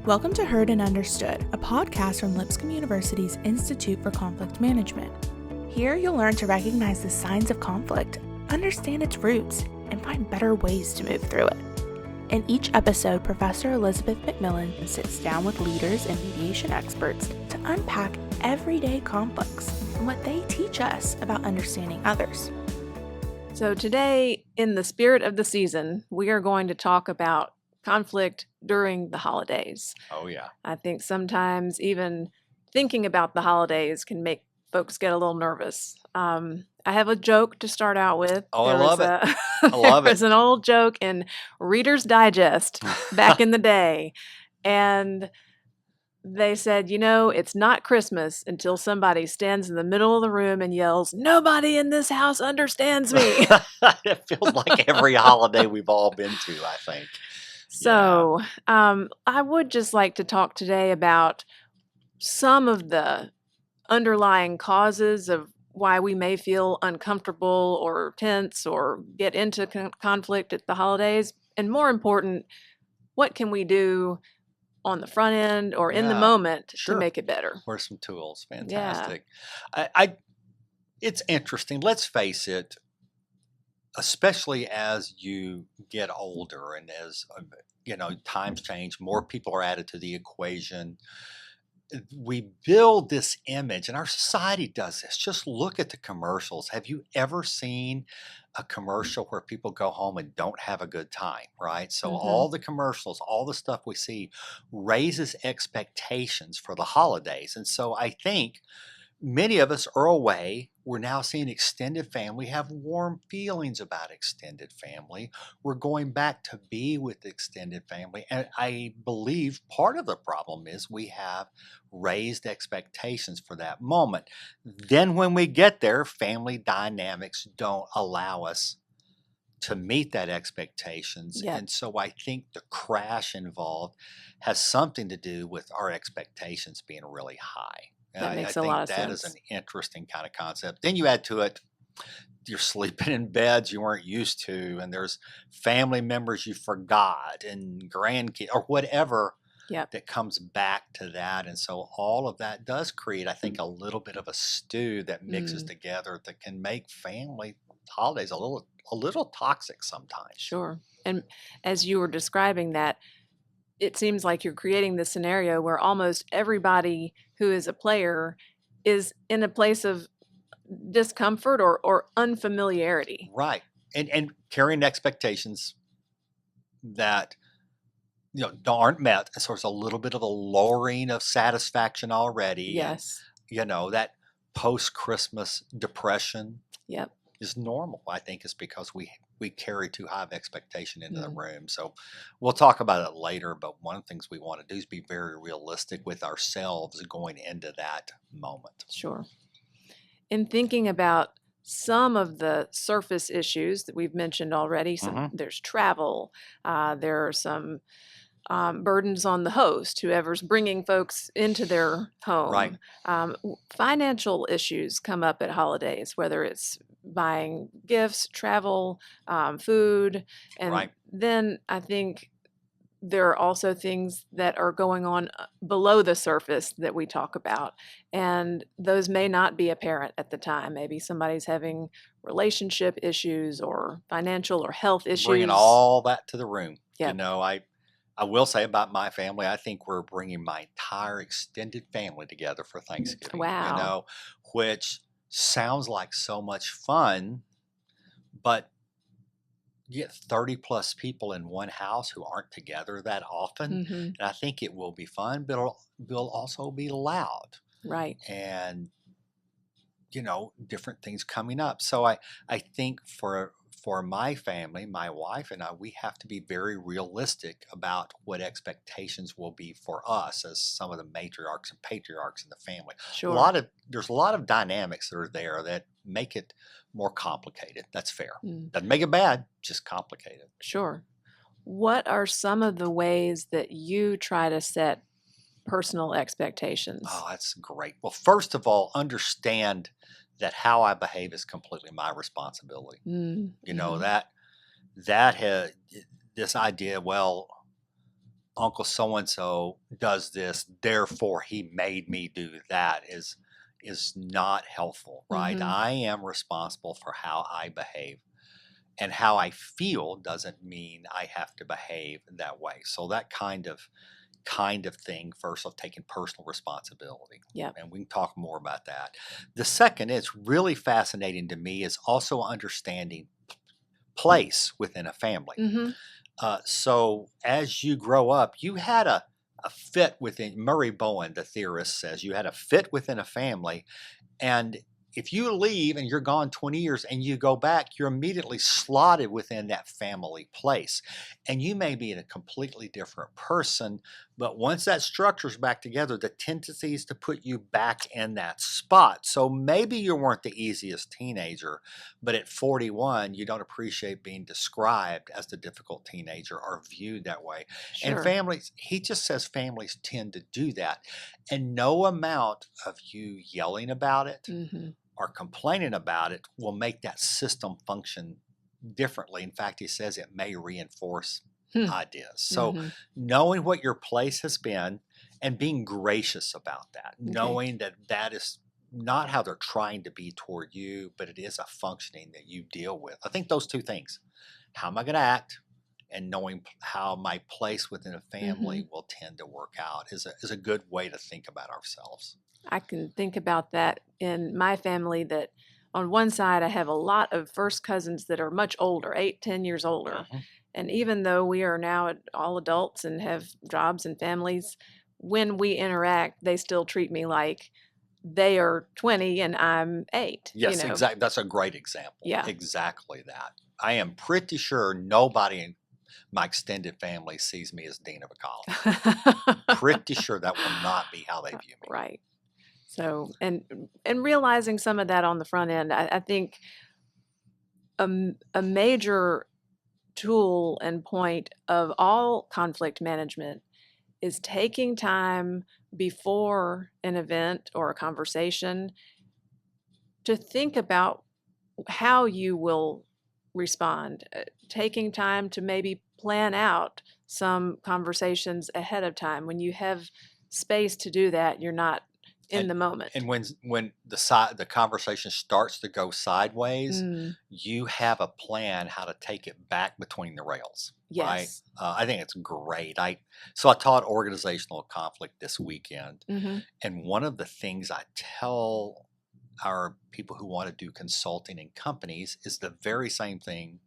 Welcome to Heard and Understood, a podcast from Lipscomb University's Institute for Conflict Management. Here you'll learn to recognize the signs of conflict, understand its roots, and find better ways to move through it. In each episode, Professor Elizabeth McMillan sits down with leaders and mediation experts to unpack everyday conflicts and what they teach us about understanding others. So today, in the spirit of the season, we are going to talk about conflict during the holidays. Oh, yeah. I think sometimes even thinking about the holidays can make folks get a little nervous. I have a joke to start out with. Oh, I love it. I love There's it. an old joke in Reader's Digest back in the day. And they said, it's not Christmas until somebody stands in the middle of the room and yells, "Nobody in this house understands me." It feels like every holiday we've all been to, I think. So I would just like to talk today about some of the underlying causes of why we may feel uncomfortable or tense or get into conflict at the holidays. And more important, what can we do on the front end or in the moment to make it better? What are some tools? Fantastic. Yeah. It's interesting. Let's face it, especially as you get older and as, times change, more people are added to the equation. We build this image, and our society does this. Just look at the commercials. Have you ever seen a commercial where people go home and don't have a good time, right? So all the commercials, all the stuff we see raises expectations for the holidays. And so I think many of us are away. We're now seeing extended family, have warm feelings about extended family. We're going back to be with extended family. And I believe part of the problem is we have raised expectations for that moment. Then when we get there, family dynamics don't allow us to meet that expectations. Yep. And so I think the crash involved has something to do with our expectations being really high. That makes a lot of sense. That is an interesting kind of concept. Then you add to it, you're sleeping in beds you weren't used to, and there's family members you forgot, and grandkids, or whatever that comes back to that. And so all of that does create, I think, a little bit of a stew that mixes together that can make family holidays a little toxic sometimes. Sure. And as you were describing that, it seems like you're creating this scenario where almost everybody who is a player is in a place of discomfort or unfamiliarity. Right. And carrying expectations that aren't met. So there's a little bit of a lowering of satisfaction already. Yes. And, that post-Christmas depression Yep. is normal. I think it's because we carry too high of expectation into the room. So we'll talk about it later, but one of the things we want to do is be very realistic with ourselves going into that moment. Sure. In thinking about some of the surface issues that we've mentioned already, there's travel, there are some burdens on the host, whoever's bringing folks into their home. Right. Financial issues come up at holidays, whether it's buying gifts, travel, food. And then I think there are also things that are going on below the surface that we talk about. And those may not be apparent at the time. Maybe somebody's having relationship issues or financial or health issues. Bringing all that to the room. Yep. I will say about my family, I think we're bringing my entire extended family together for Thanksgiving. Wow. Which sounds like so much fun, but you get 30 plus people in one house who aren't together that often. And I think it will be fun, but it'll also be loud. Right. And, different things coming up. So I think for my family, my wife and I, we have to be very realistic about what expectations will be for us as some of the matriarchs and patriarchs in the family. Sure. There's a lot of dynamics that are there that make it more complicated. That's fair. Doesn't make it bad, just complicated. Sure. What are some of the ways that you try to set personal expectations? Oh, that's great. Well, first of all, understand that how I behave is completely my responsibility. That has this idea, well, Uncle so-and-so does this, therefore he made me do that is not helpful, right? Mm-hmm. I am responsible for how I behave. And how I feel doesn't mean I have to behave that way. So that kind of thing, first of taking personal responsibility. Yeah. And we can talk more about that. The second, it's really fascinating to me, is also understanding place within a family. Mm-hmm. So as you grow up, you had a fit within, Murray Bowen, the theorist, says you had a fit within a family. And if you leave and you're gone 20 years and you go back, you're immediately slotted within that family place. And you may be a completely different person, but once that structure's back together, the tendency is to put you back in that spot. So maybe you weren't the easiest teenager, but at 41, you don't appreciate being described as the difficult teenager or viewed that way. Sure. And families, he just says families tend to do that. And no amount of you yelling about it Mm-hmm. or complaining about it will make that system function differently. In fact, he says it may reinforce ideas. So Mm-hmm. knowing what your place has been and being gracious about that, Okay. knowing that that is not how they're trying to be toward you, but it is a functioning that you deal with. I think those two things, how am I going to act, and knowing how my place within a family will tend to work out is a good way to think about ourselves. I can think about that in my family, that on one side I have a lot of first cousins that are much older, 8-10 years older. Mhm. And even though we are now all adults and have jobs and families, when we interact, they still treat me like they are 20 and I'm 8. Yes, exactly. That's a great example. Yeah. Exactly that. I am pretty sure nobody in my extended family sees me as dean of a college. Pretty sure that will not be how they view me. Right. So, and realizing some of that on the front end, I think a major tool and point of all conflict management is taking time before an event or a conversation to think about how you will respond, taking time to maybe plan out some conversations ahead of time. When you have space to do that, you're not in the moment. And when the conversation starts to go sideways, you have a plan how to take it back between the rails. Yes. Right? I think it's great. So I taught organizational conflict this weekend, and one of the things I tell our people who want to do consulting in companies is the very same thing.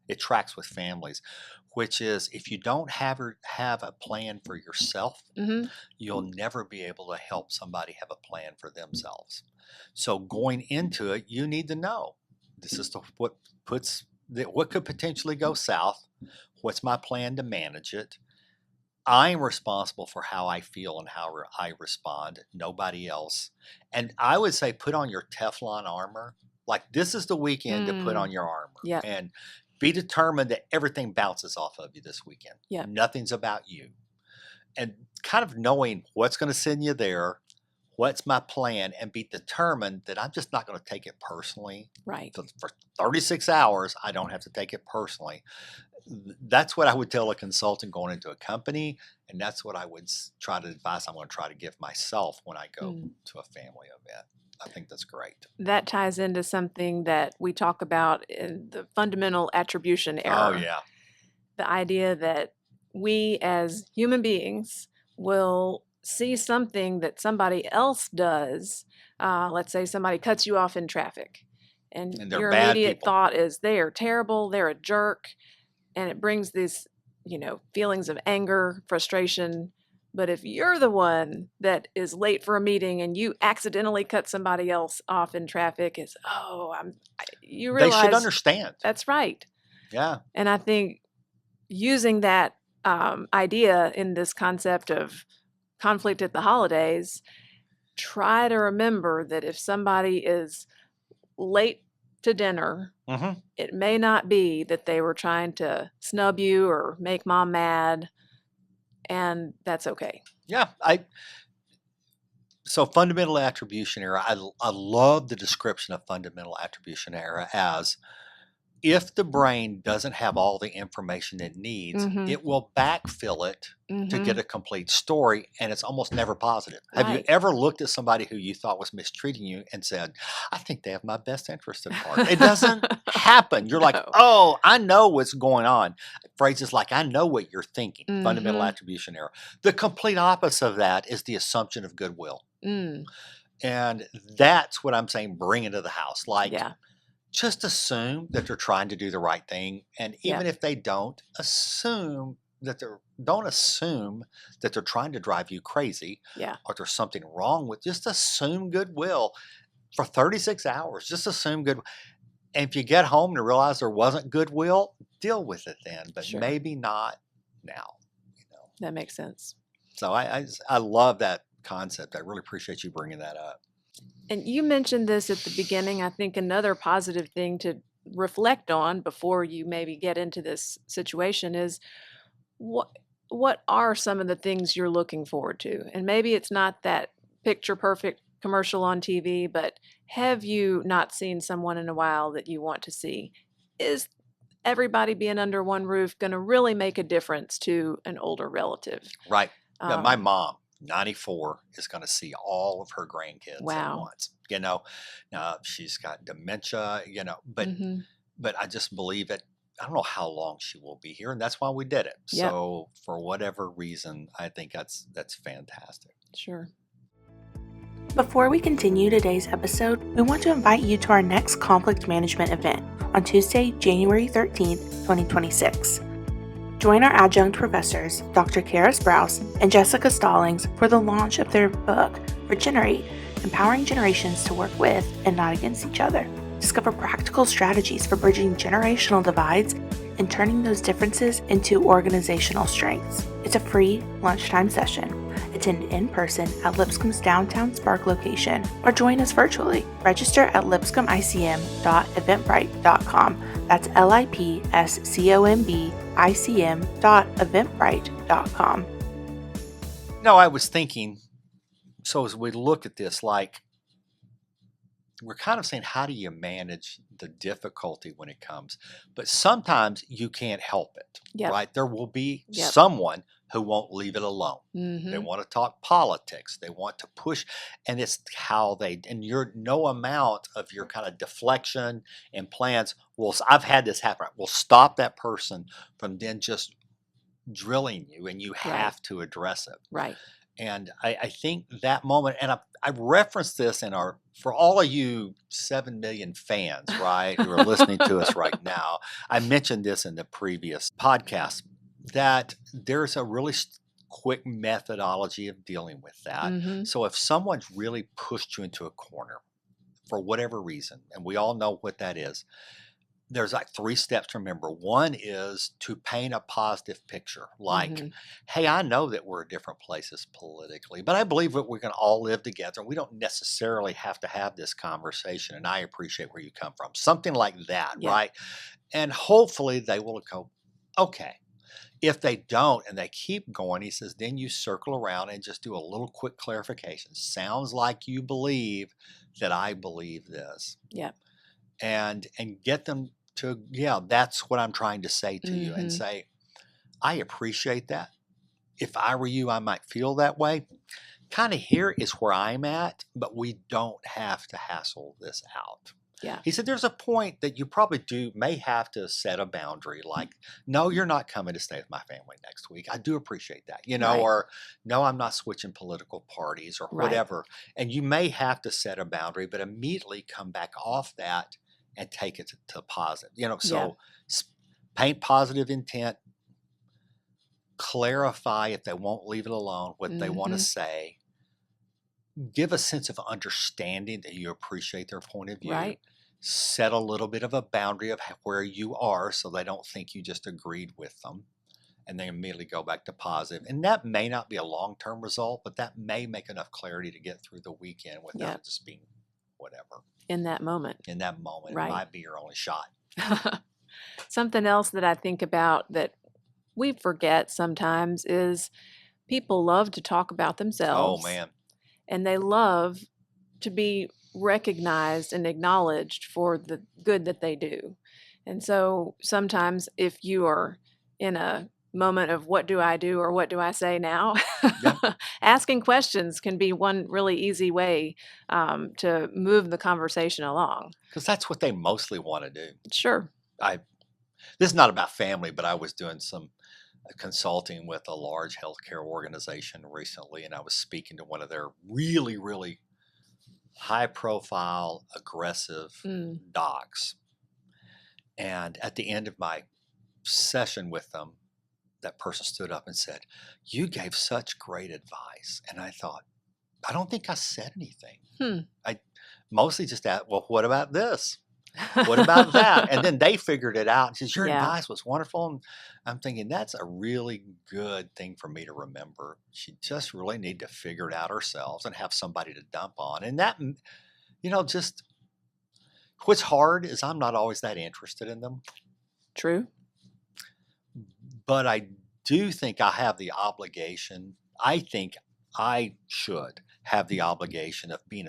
It tracks with families, which is if you don't have a plan for yourself, you'll never be able to help somebody have a plan for themselves. So going into it, you need to know this is what could potentially go south. What's my plan to manage it? I'm responsible for how I feel and how I respond, nobody else. And I would say put on your Teflon armor. Like this is the weekend to put on your armor. And be determined that everything bounces off of you this weekend. Nothing's about you. And kind of knowing what's going to send you there, what's my plan, and be determined that I'm just not going to take it personally. Right. For 36 hours, I don't have to take it personally. That's what I would tell a consultant going into a company, and that's what I would try to advise I'm going to try to give myself when I go to a family event. I think that's great. That ties into something that we talk about in the fundamental attribution error. Oh, yeah. The idea that we as human beings will see something that somebody else does. Let's say somebody cuts you off in traffic, and your immediate thought is they are terrible, they're a jerk. And it brings these, feelings of anger, frustration. But if you're the one that is late for a meeting and you accidentally cut somebody else off in traffic, you realize they should understand. That's right. Yeah. And I think using that idea in this concept of conflict at the holidays, try to remember that if somebody is late to dinner, it may not be that they were trying to snub you or make mom mad, and that's okay. Yeah. So fundamental attribution error, I love the description of fundamental attribution error as if the brain doesn't have all the information it needs, it will backfill it to get a complete story, and it's almost never positive. Have you ever looked at somebody who you thought was mistreating you and said, I think they have my best interest at heart? It doesn't happen. You're like, oh, I know what's going on. Phrases like, I know what you're thinking, fundamental attribution error. The complete opposite of that is the assumption of goodwill. And that's what I'm saying, bring into the house. Like, just assume that they're trying to do the right thing. And even if they don't, don't assume that they're trying to drive you crazy or there's something wrong with, just assume goodwill for 36 hours. Just assume goodwill. And if you get home and realize there wasn't goodwill, deal with it then, but maybe not now. That makes sense. So I love that concept. I really appreciate you bringing that up. And you mentioned this at the beginning. I think another positive thing to reflect on before you maybe get into this situation is what are some of the things you're looking forward to? And maybe it's not that picture perfect commercial on TV, but have you not seen someone in a while that you want to see? Is everybody being under one roof going to really make a difference to an older relative? Right. Yeah, my mom, 94, is going to see all of her grandkids at once. She's got dementia, but I just believe it. I don't know how long she will be here, and that's why we did it. So for whatever reason, I think that's fantastic. Sure. Before we continue today's episode, we want to invite you to our next conflict management event on Tuesday, January 13th, 2026. Join our adjunct professors, Dr. Karah Sprouse and Jessica Stollings, for the launch of their book, Regenerate, Empowering Generations to Work With and Not Against Each Other. Discover practical strategies for bridging generational divides and turning those differences into organizational strengths. It's a free lunchtime session. Attend in person at Lipscomb's downtown Spark location or join us virtually. Register at lipscombicm.eventbrite.com. That's lipscombicm.eventbrite.com. I was thinking, so as we look at this, like, we're kind of saying, how do you manage the difficulty when it comes? But sometimes you can't help it, right? There will be someone who won't leave it alone. They want to talk politics. They want to push, and it's how and no amount of your kind of deflection and plans I've had this happen, will stop that person from then just drilling you, and you have to address it. Right. And I think that moment, and I referenced this for all of you 7 million fans, right, who are listening to us right now, I mentioned this in the previous podcast, that there's a really quick methodology of dealing with that. So if someone's really pushed you into a corner for whatever reason, and we all know what that is, there's like 3 steps to remember. One is to paint a positive picture. Like, hey, I know that we're at different places politically, but I believe that we can all live together. And we don't necessarily have to have this conversation. And I appreciate where you come from. Something like that, right? And hopefully they will go, okay. If they don't and they keep going, he says, then you circle around and just do a little quick clarification. Sounds like you believe that I believe this. And get them to, that's what I'm trying to say to you, and say, I appreciate that. If I were you, I might feel that way. Kind of here is where I'm at, but we don't have to hassle this out. He said, there's a point that you probably may have to set a boundary, like, no, you're not coming to stay with my family next week. I do appreciate that, or no, I'm not switching political parties or whatever. And you may have to set a boundary, but immediately come back off that and take it to positive, so paint positive intent, clarify if they won't leave it alone, what they want to say, give a sense of understanding that you appreciate their point of view, set a little bit of a boundary of where you are so they don't think you just agreed with them, and they immediately go back to positive. And that may not be a long-term result, but that may make enough clarity to get through the weekend without it just being whatever. In that moment. It might be your only shot. Something else that I think about that we forget sometimes is people love to talk about themselves. Oh, man. And they love to be recognized and acknowledged for the good that they do. And so sometimes if you are in a moment of what do I do or what do I say now, Yeah. asking questions can be one really easy way to move the conversation along. Because that's what they mostly want to do. Sure. This is not about family, but I was doing some consulting with a large healthcare organization recently, and I was speaking to one of their really, really high profile, aggressive docs. And at the end of my session with them, that person stood up and said, "You gave such great advice." And I thought, I don't think I said anything. I mostly just asked, well, what about this? What about that? And then they figured it out and says, your advice was wonderful. And I'm thinking that's a really good thing for me to remember. She just really need to figure it out ourselves and have somebody to dump on. And that, just what's hard is I'm not always that interested in them. True. But I do think I have the obligation. I think I should have the obligation of being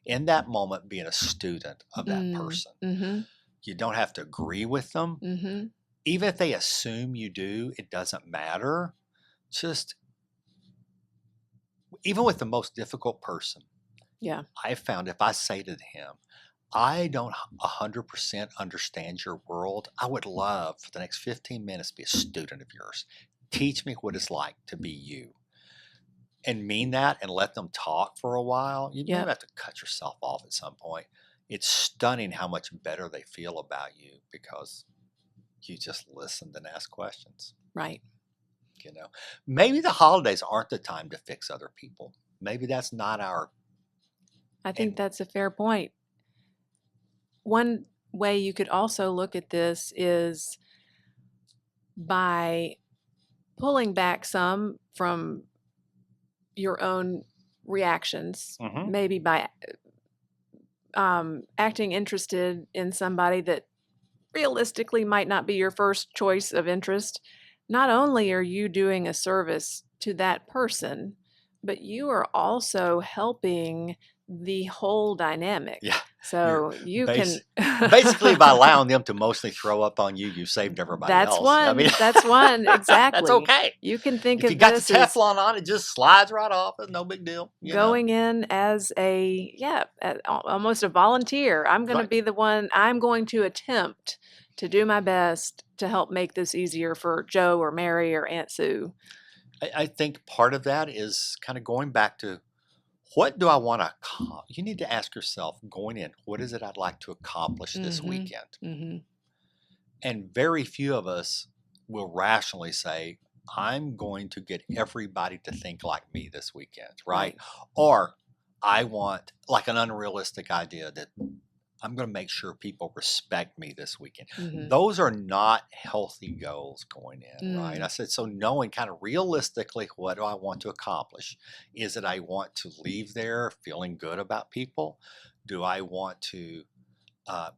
in that moment, being a student of that person. Mm-hmm. You don't have to agree with them. Mm-hmm. Even if they assume you do, it doesn't matter. Just, even with the most difficult person, Yeah. I found if I say to him, I don't 100% understand your world, I would love for the next 15 minutes to be a student of yours. Teach me what it's like to be you. And mean that and let them talk for a while. You may have to cut yourself off at some point. It's stunning how much better they feel about you because you just listened and asked questions. Right. Maybe the holidays aren't the time to fix other people. Maybe that's not our. I think that's a fair point. One way you could also look at this is by pulling back some from your own reactions, maybe by acting interested in somebody that realistically might not be your first choice of interest. Not only are you doing a service to that person, but you are also helping the whole dynamic. Yeah. So you can basically by allowing them to mostly throw up on you, you saved everybody else. That's one. Exactly. That's okay. You can think if of you got this the Teflon on, it just slides right off. It's no big deal. Going in as almost a volunteer. I'm going to be the one. I'm going to attempt to do my best to help make this easier for Joe or Mary or Aunt Sue. I think part of that is kind of going back to what do I want to accomplish? You need to ask yourself going in, what is it I'd like to accomplish this weekend? Mm-hmm. And very few of us will rationally say, I'm going to get everybody to think like me this weekend, right? Or I want like an unrealistic idea that I'm going to make sure people respect me this weekend. Mm-hmm. Those are not healthy goals going in, right? I said, so knowing kind of realistically what do I want to accomplish? Is it I want to leave there feeling good about people? Do I want to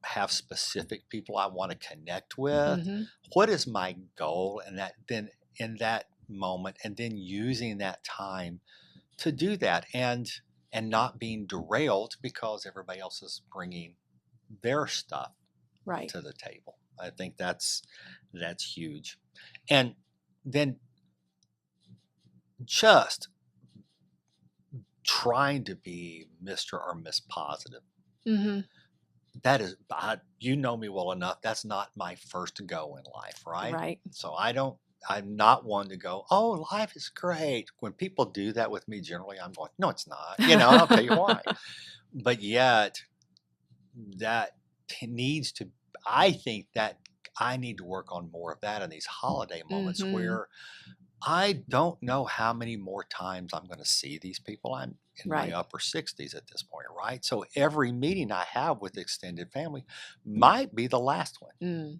have specific people I want to connect with? What is my goal? And that then in that moment, and then using that time to do that and not being derailed because everybody else is bringing their stuff to the table. I think that's huge. And then just trying to be Mr. or Miss Positive. That is, you know me well enough. That's not my first go in life, right? Right. So I'm not one to go, oh, life is great. When people do that with me, generally I'm going, no, it's not. I'll tell you why. But yet that needs to, I think that I need to work on more of that in these holiday moments where I don't know how many more times I'm going to see these people. I'm in my upper 60s at this point, right? So every meeting I have with extended family might be the last one.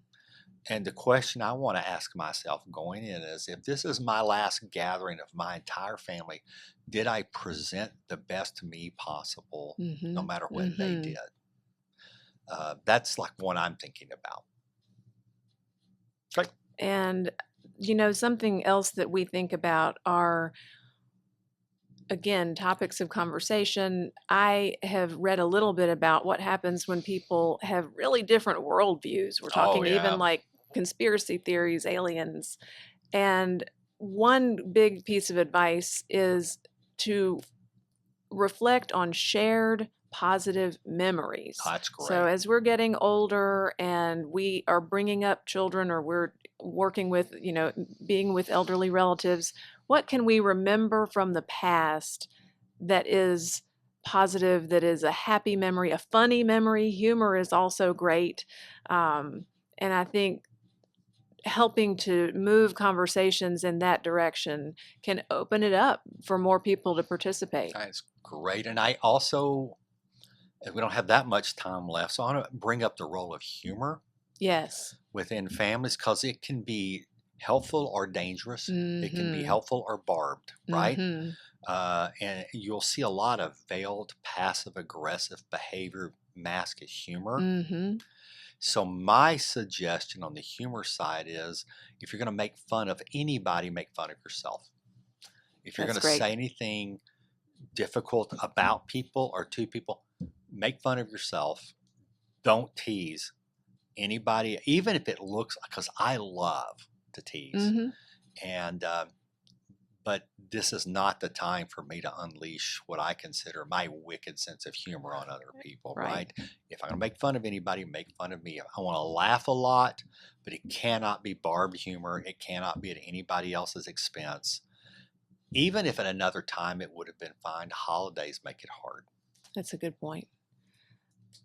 And the question I want to ask myself going in is, if this is my last gathering of my entire family, did I present the best to me possible, no matter what they did? That's like one I'm thinking about. Right. And, something else that we think about are again, topics of conversation. I have read a little bit about what happens when people have really different worldviews. We're Oh talking even yeah. like conspiracy theories, aliens. And one big piece of advice is to reflect on shared positive memories. That's So great. as we're getting older and we are bringing up children, or we're working with, being with elderly relatives, what can we remember from the past that is positive, that is a happy memory, a funny memory? Humor is also great. And I think helping to move conversations in that direction can open it up for more people to participate. That's great. And I also, we don't have that much time left, so I want to bring up the role of humor Yes. within families, because it can be helpful or dangerous. It can be Mhm. helpful or barbed, right? Mhm. And you'll see a lot of veiled passive aggressive behavior masked as humor. Mhm. So my suggestion on the humor side is, if you're going to make fun of anybody, make fun of yourself. If you're That's going to great. say anything difficult about people or to people, make fun of yourself. Don't tease anybody, even if it looks, because I love to tease. Mhm. And but this is not the time for me to unleash what I consider my wicked sense of humor on other people, Right. right? If I'm going to make fun of anybody, make fun of me. I want to laugh a lot, but it cannot be barbed humor. It cannot be at anybody else's expense. Even if at another time it would have been fine, holidays make it hard. That's a good point.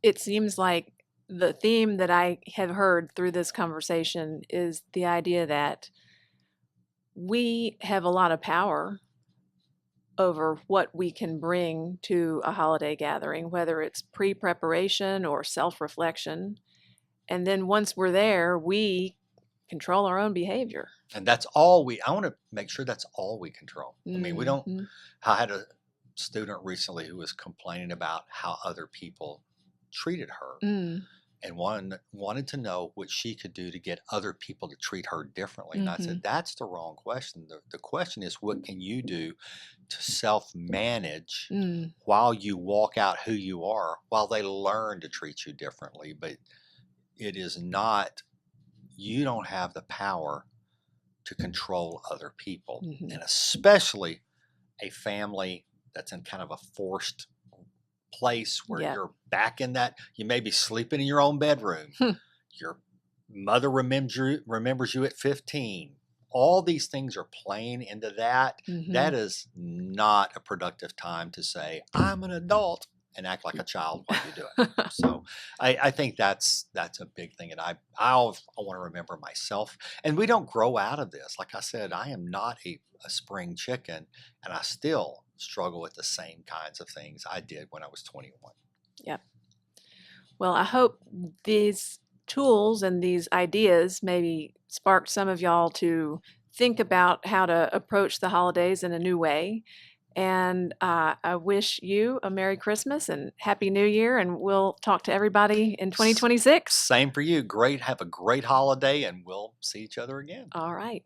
It seems like the theme that I have heard through this conversation is the idea that we have a lot of power over what we can bring to a holiday gathering, whether it's pre-preparation or self-reflection. And then once we're there, we control our own behavior. And that's I want to make sure that's all we control. I mean, we don't, Mhm. I had a student recently who was complaining about how other people treated her, Mm. and wanted to know what she could do to get other people to treat her differently. And I said, Mhm. that's the wrong question. The question is, what can you do to self-manage Mm. while you walk out who you are, while they learn to treat you differently? But it is not, you don't have the power to control other people, Mhm. and especially a family that's in kind of a forced place where Yeah. you're back in that. You may be sleeping in your own bedroom. Hmm. Your mother remembers you at 15. All these things are playing into that. That Mhm. is not a productive time to say, I'm an adult, and act like a child while you do it. So I think that's a big thing. And I want to remember myself. And we don't grow out of this. Like I said, I am not a spring chicken, and I still struggle with the same kinds of things I did when I was 21. Yep. Well, I hope these tools and these ideas maybe sparked some of y'all to think about how to approach the holidays in a new way. And I wish you a Merry Christmas and Happy New Year, and we'll talk to everybody in 2026. Same for you. Great. Have a great holiday, and we'll see each other again. All right.